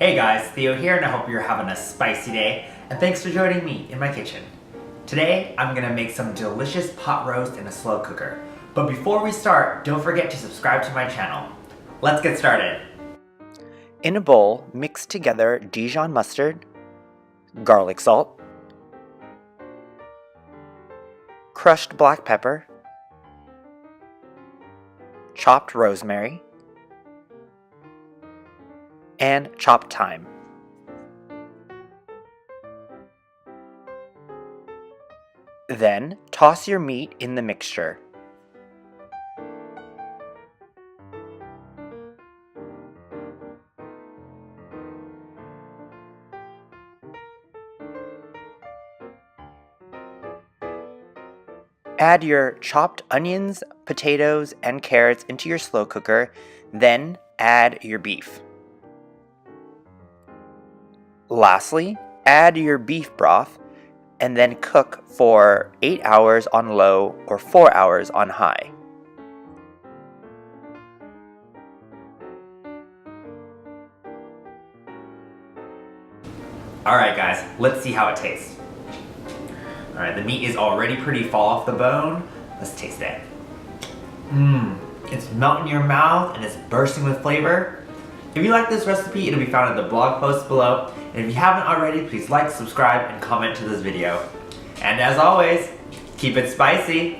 Hey guys, Theo here, and I hope you're having a spicy day, and thanks for joining me in my kitchen. Today, I'm gonna make some delicious pot roast in a slow cooker. But before we start, don't forget to subscribe to my channel. Let's get started. In a bowl, mix together Dijon mustard, garlic salt, crushed black pepper, chopped rosemary, and chopped thyme. Then, toss your meat in the mixture. Add your chopped onions, potatoes, and carrots into your slow cooker, then add your beef. Lastly, add your beef broth and then cook for 8 hours on low or 4 hours on high. Alright guys, let's see how it tastes. Alright, the meat is already pretty fall off the bone. Let's taste it. It's melting in your mouth and it's bursting with flavor. If you like this recipe, it'll be found in the blog post below. And if you haven't already, please like, subscribe, and comment to this video. And as always, keep it spicy.